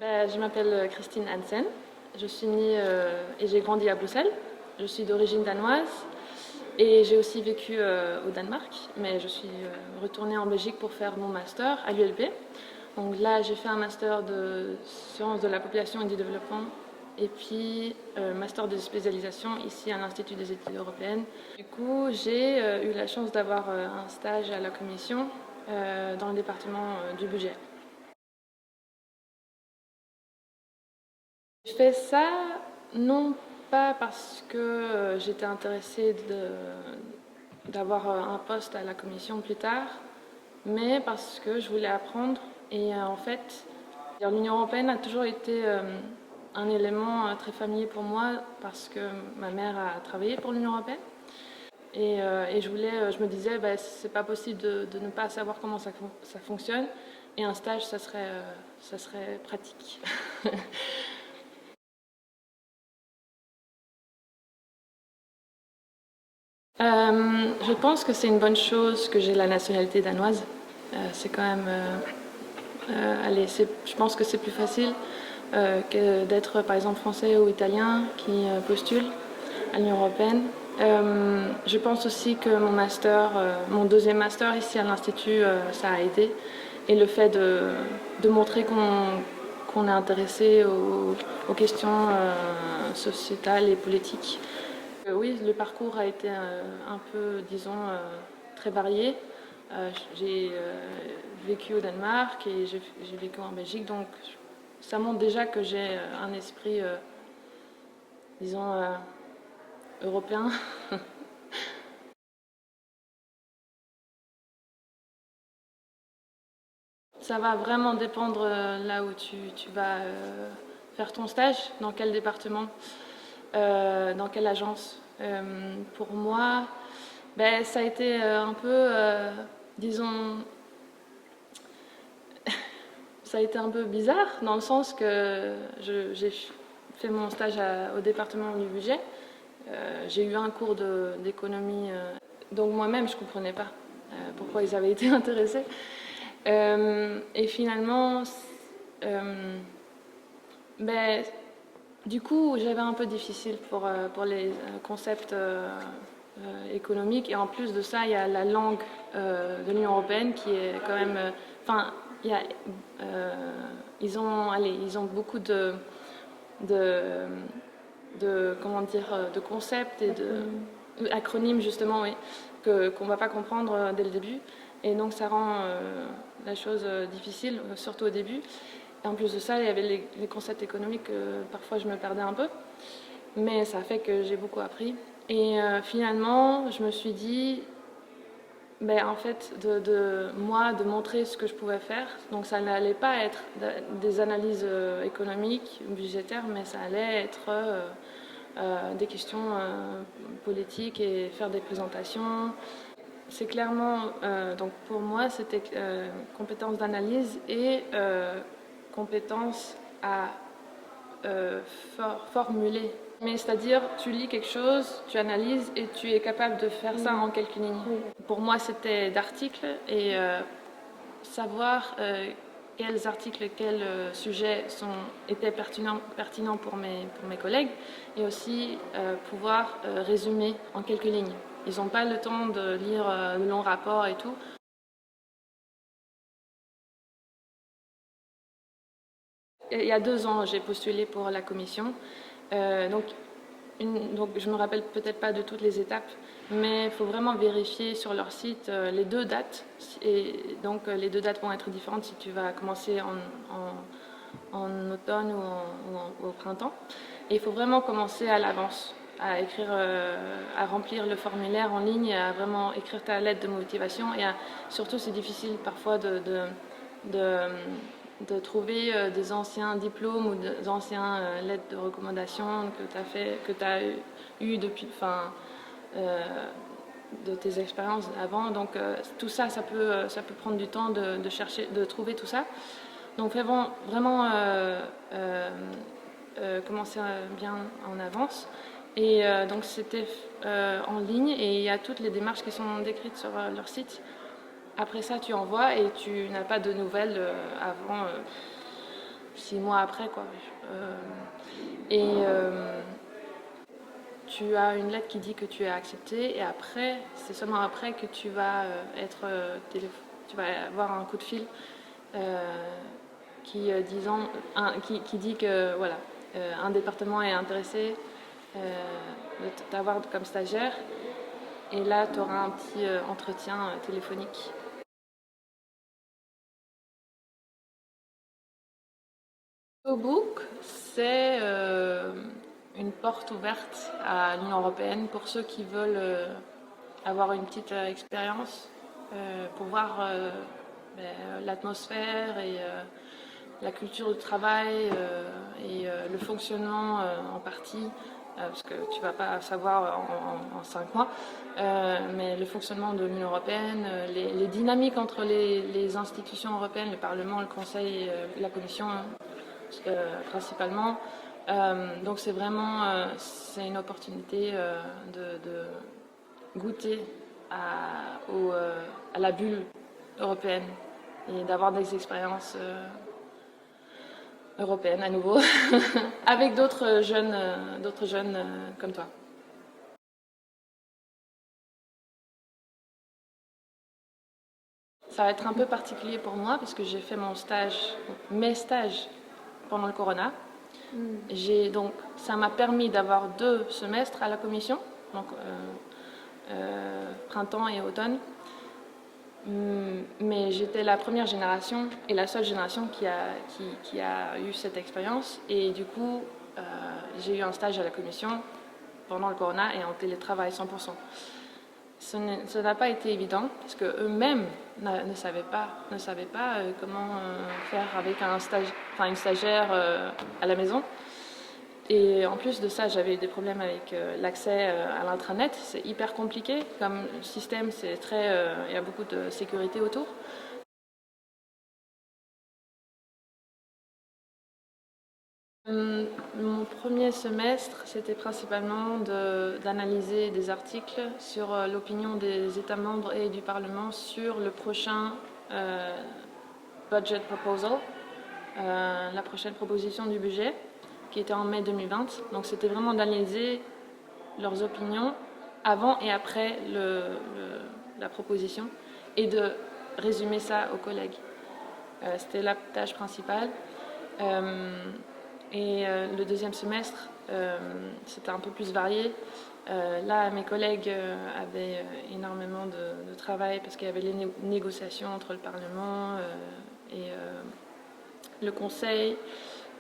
Je m'appelle Christine Hansen. Je suis née et j'ai grandi à Bruxelles. Je suis d'origine danoise et j'ai aussi vécu au Danemark, mais je suis retournée en Belgique pour faire mon master à l'ULB. Donc là, j'ai fait un master de sciences de la population et du développement et puis master de spécialisation ici à l'Institut des études européennes. Du coup, j'ai eu la chance d'avoir un stage à la Commission dans le département du budget. Je fais ça non pas parce que j'étais intéressée d'avoir un poste à la commission plus tard, mais parce que je voulais apprendre. Et en fait, l'Union européenne a toujours été un élément très familier pour moi parce que ma mère a travaillé pour l'Union européenne. Et je me disais, c'est pas possible de ne pas savoir comment ça fonctionne. Et un stage, ça serait pratique. Je pense que c'est une bonne chose que j'ai la nationalité danoise. C'est quand même, allez, je pense que c'est plus facile que d'être par exemple français ou italien qui postule à l'Union européenne. Je pense aussi que mon deuxième master ici à l'Institut, ça a aidé. Et le fait de montrer qu'on est intéressé aux questions sociétales et politiques. Oui, le parcours a été un peu, disons, très varié. J'ai vécu au Danemark et j'ai vécu en Belgique, donc ça montre déjà que j'ai un esprit, disons, européen. Ça va vraiment dépendre là où tu vas faire ton stage, dans quel département, dans quelle agence. Pour moi, ça a été un peu, disons, ça a été un peu bizarre dans le sens que j'ai fait mon stage au département du budget. J'ai eu un cours d'économie, donc moi-même je ne comprenais pas pourquoi ils avaient été intéressés. Et finalement, ben, du coup, j'avais un peu difficile pour les concepts économiques. Et en plus de ça, il y a la langue de l'Union européenne qui est quand même. Enfin, il y a, ils ont beaucoup de, comment dire, de concepts et d'acronymes justement, oui, qu'on ne va pas comprendre dès le début. Et donc ça rend la chose difficile, surtout au début. Et en plus de ça, il y avait les concepts économiques, parfois je me perdais un peu. Mais ça a fait que j'ai beaucoup appris. Et finalement, je me suis dit, en fait, de montrer ce que je pouvais faire. Donc ça n'allait pas être des analyses économiques, budgétaires, mais ça allait être des questions politiques et faire des présentations. C'est clairement, donc pour moi, c'était compétence d'analyse et compétence à formuler. Mais c'est-à-dire, tu lis quelque chose, tu analyses et tu es capable de faire ça en quelques lignes. Pour moi, c'était d'articles et savoir quels articles, quels sujets étaient pertinents pour mes collègues et aussi pouvoir résumer en quelques lignes. Ils n'ont pas le temps de lire le long rapport et tout. Il y a 2 ans, j'ai postulé pour la commission. Donc je ne me rappelle peut-être pas de toutes les étapes, mais il faut vraiment vérifier sur leur site les 2 dates. Et donc les 2 dates vont être différentes si tu vas commencer en automne ou au printemps. Et il faut vraiment commencer à l'avance, à écrire, à remplir le formulaire en ligne, à vraiment écrire ta lettre de motivation. Et surtout, c'est difficile parfois de trouver des anciens diplômes ou des anciens lettres de recommandation que tu as eu depuis, de tes expériences avant. Donc tout ça, ça peut prendre du temps de chercher, de trouver tout ça. Donc vraiment commencer bien en avance. Et donc c'était en ligne et il y a toutes les démarches qui sont décrites sur leur site. Après ça, tu envoies et tu n'as pas de nouvelles avant 6 mois après, quoi. Et tu as une lettre qui dit que tu es accepté, et après, c'est seulement après que tu vas tu vas avoir un coup de fil qui dit que voilà, un département est intéressé de t'avoir comme stagiaire, et là tu auras un petit entretien téléphonique. Au book, c'est une porte ouverte à l'Union européenne pour ceux qui veulent avoir une petite expérience pour voir l'atmosphère et la culture du travail et le fonctionnement en partie, parce que tu ne vas pas savoir en 5 mois, mais le fonctionnement de l'Union européenne, les dynamiques entre les institutions européennes, le Parlement, le Conseil, la Commission principalement. Donc c'est vraiment c'est une opportunité de goûter à la bulle européenne et d'avoir des expériences européennes à nouveau avec d'autres jeunes comme toi. Ça va être un peu particulier pour moi parce que j'ai fait mes stages pendant le corona. Donc, ça m'a permis d'avoir 2 semestres à la commission, donc printemps et automne. Mais j'étais la première génération et la seule génération qui a eu cette expérience. Et du coup, j'ai eu un stage à la commission pendant le corona et en télétravail 100%. Ça n'a pas été évident parce qu'eux-mêmes ne savaient pas comment faire avec une stagiaire à la maison. Et en plus de ça, j'avais eu des problèmes avec l'accès à l'intranet. C'est hyper compliqué comme système, il y a beaucoup de sécurité autour. Mon premier semestre, c'était principalement d'analyser des articles sur l'opinion des États membres et du Parlement sur le prochain budget proposal, la prochaine proposition du budget, qui était en mai 2020. Donc c'était vraiment d'analyser leurs opinions avant et après la proposition et de résumer ça aux collègues. C'était la tâche principale. Et le deuxième semestre, c'était un peu plus varié. Là, mes collègues avaient énormément de travail parce qu'il y avait les négociations entre le Parlement et le Conseil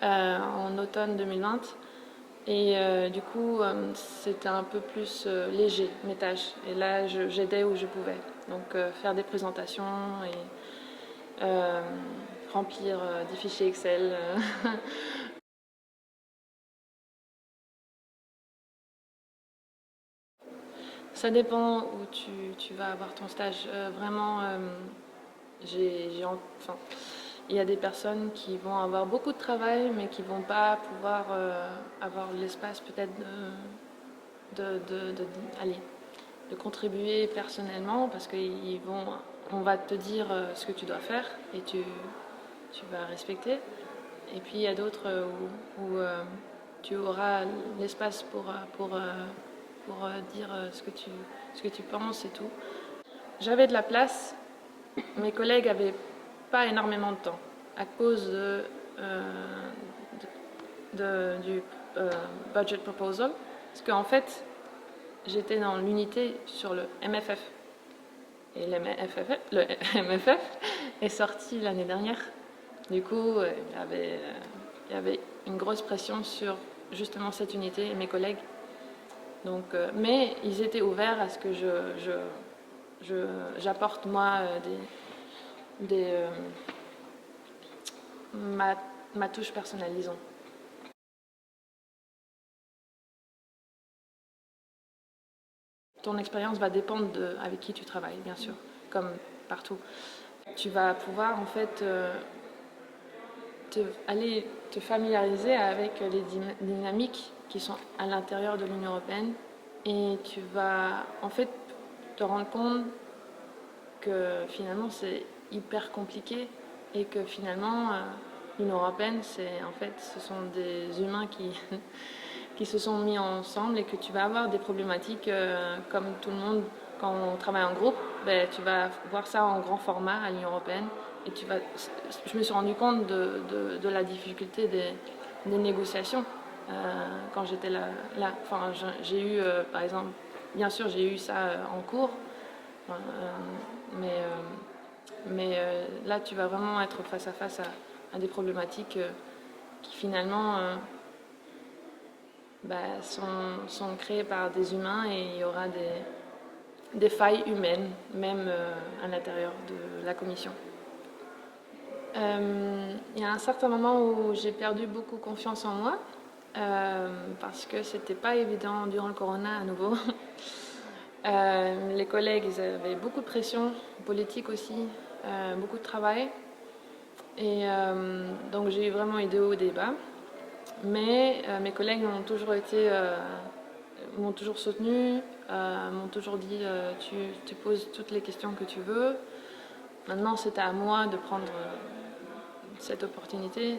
en automne 2020. Et du coup, c'était un peu plus léger, mes tâches. Et là, j'aidais où je pouvais. Donc, faire des présentations et remplir des fichiers Excel. Ça dépend où tu vas avoir ton stage. Vraiment, enfin, il y a des personnes qui vont avoir beaucoup de travail, mais qui vont pas pouvoir avoir l'espace peut-être de contribuer personnellement parce on va te dire ce que tu dois faire et tu vas respecter. Et puis il y a d'autres où tu auras l'espace pour dire ce que tu penses et tout. J'avais de la place, mes collègues n'avaient pas énormément de temps à cause du budget proposal, parce qu'en fait, j'étais dans l'unité sur le MFF. Et le MFF est sorti l'année dernière. Du coup, il y avait une grosse pression sur justement cette unité et mes collègues. Donc, mais ils étaient ouverts à ce que j'apporte moi ma touche personnelle, disons. Ton expérience va dépendre avec qui tu travailles, bien sûr, comme partout. Tu vas pouvoir en fait aller te familiariser avec les dynamiques qui sont à l'intérieur de l'Union européenne et tu vas en fait te rendre compte que finalement c'est hyper compliqué et que finalement l'Union européenne, ce sont des humains qui se sont mis ensemble et que tu vas avoir des problématiques comme tout le monde. Quand on travaille en groupe, tu vas voir ça en grand format à l'Union européenne et je me suis rendu compte de la difficulté des négociations quand j'étais là. Enfin, j'ai eu, par exemple, bien sûr, j'ai eu ça en cours, mais là, tu vas vraiment être face à face à des problématiques qui finalement sont créées par des humains et il y aura des failles humaines, même à l'intérieur de la commission. Il y a un certain moment où j'ai perdu beaucoup confiance en moi parce que c'était pas évident durant le corona à nouveau. Les collègues, ils avaient beaucoup de pression politique aussi, beaucoup de travail. Et donc j'ai eu vraiment eu des hauts et des bas. Mais mes collègues m'ont toujours soutenu, m'ont toujours dit tu poses toutes les questions que tu veux. Maintenant, c'était à moi de prendre cette opportunité.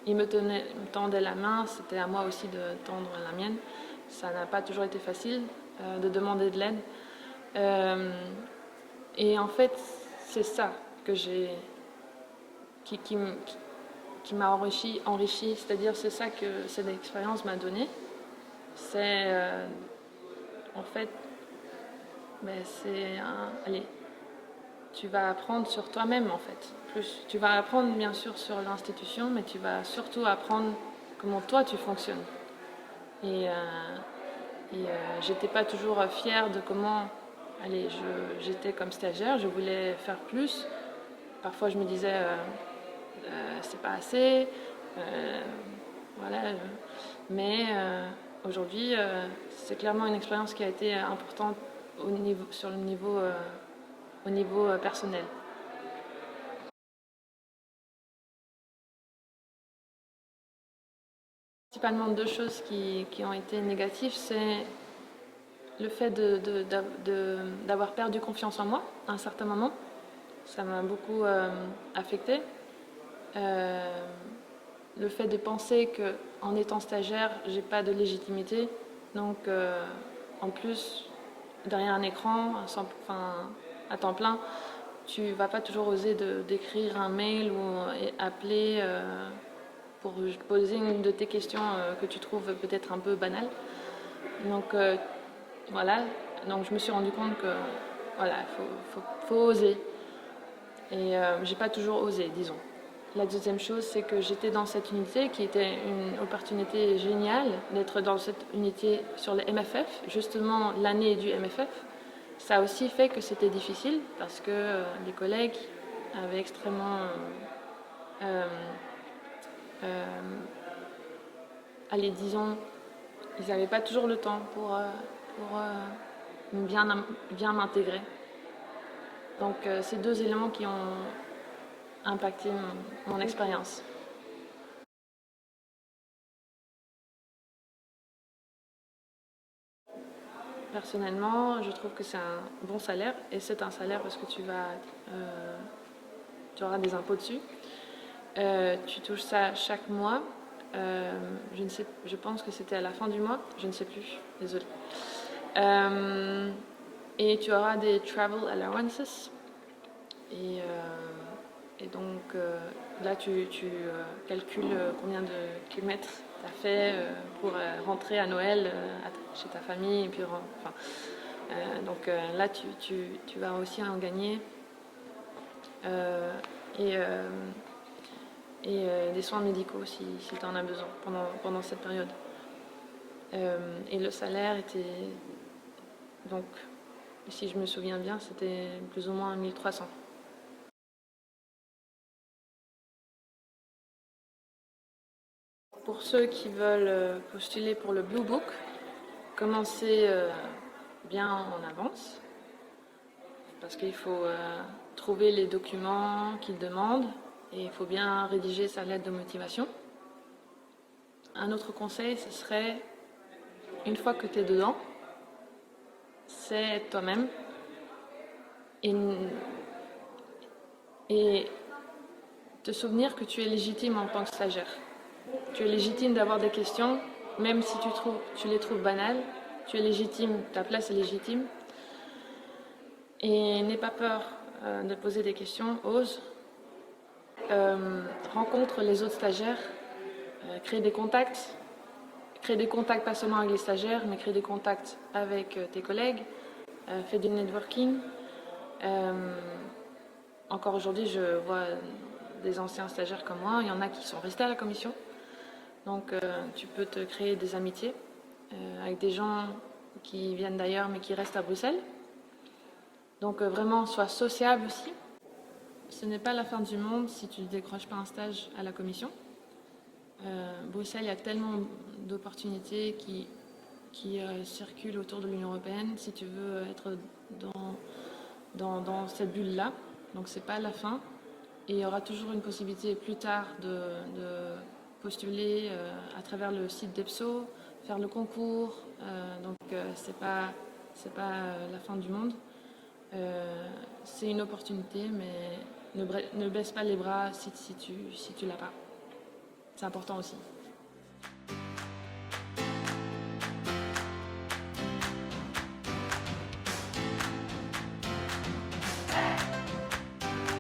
Ils me tendaient la main, c'était à moi aussi de tendre la mienne. Ça n'a pas toujours été facile de demander de l'aide. Et en fait, c'est ça que qui m'a enrichi, c'est-à-dire c'est ça que cette expérience m'a donné. C'est en fait, allez, tu vas apprendre sur toi-même en fait. Plus, tu vas apprendre bien sûr sur l'institution, mais tu vas surtout apprendre comment toi tu fonctionnes. Et j'étais pas toujours fière de comment, allez, j'étais comme stagiaire, je voulais faire plus. Parfois je me disais c'est pas assez, voilà. Mais aujourd'hui, c'est clairement une expérience qui a été importante au niveau personnel. Principalement deux choses qui ont été négatives, c'est le fait d'avoir perdu confiance en moi à un certain moment. Ça m'a beaucoup affectée. Le fait de penser qu'en étant stagiaire, j'ai pas de légitimité. Donc, en plus, derrière un écran, à temps plein, tu vas pas toujours oser d'écrire un mail ou appeler pour poser une de tes questions que tu trouves peut-être un peu banale. Donc, voilà. Donc, je me suis rendu compte que, voilà, faut oser. Et j'ai pas toujours osé, disons. La deuxième chose, c'est que j'étais dans cette unité qui était une opportunité géniale d'être dans cette unité sur le MFF, justement l'année du MFF. Ça a aussi fait que c'était difficile parce que les collègues avaient extrêmement... allez, disons, ils n'avaient pas toujours le temps pour bien m'intégrer. Donc, c'est deux éléments qui ont impacté mon expérience. Personnellement, je trouve que c'est un bon salaire et c'est un salaire parce que tu auras des impôts dessus. Tu touches ça chaque mois. Je pense que c'était à la fin du mois, je ne sais plus, désolée. Et tu auras des travel allowances. Et donc là, tu calcules combien de kilomètres tu as fait pour rentrer à Noël chez ta famille. Et puis, donc là, tu vas aussi en gagner. Et des soins médicaux si tu en as besoin pendant cette période. Et le salaire était, donc, si je me souviens bien, c'était plus ou moins 1300. Pour ceux qui veulent postuler pour le Blue Book, commencez bien en avance, parce qu'il faut trouver les documents qu'ils demandent et il faut bien rédiger sa lettre de motivation. Un autre conseil, ce serait, une fois que tu es dedans, c'est toi-même et te souvenir que tu es légitime en tant que stagiaire. Tu es légitime d'avoir des questions, même si tu les trouves banales. Tu es légitime, ta place est légitime. Et n'aie pas peur de poser des questions, ose. Rencontre les autres stagiaires, crée des contacts. Crée des contacts pas seulement avec les stagiaires, mais crée des contacts avec tes collègues. Fais du networking. Encore aujourd'hui, je vois des anciens stagiaires comme moi. Il y en a qui sont restés à la commission. Donc, tu peux te créer des amitiés avec des gens qui viennent d'ailleurs, mais qui restent à Bruxelles. Donc, vraiment, sois sociable aussi. Ce n'est pas la fin du monde si tu ne décroches pas un stage à la commission. Bruxelles, il y a tellement d'opportunités qui circulent autour de l'Union européenne si tu veux être dans cette bulle-là. Donc, ce n'est pas la fin. Et il y aura toujours une possibilité plus tard de postuler à travers le site d'EPSO, faire le concours. Donc, c'est pas la fin du monde. C'est une opportunité, mais ne baisse pas les bras si tu l'as pas. C'est important aussi.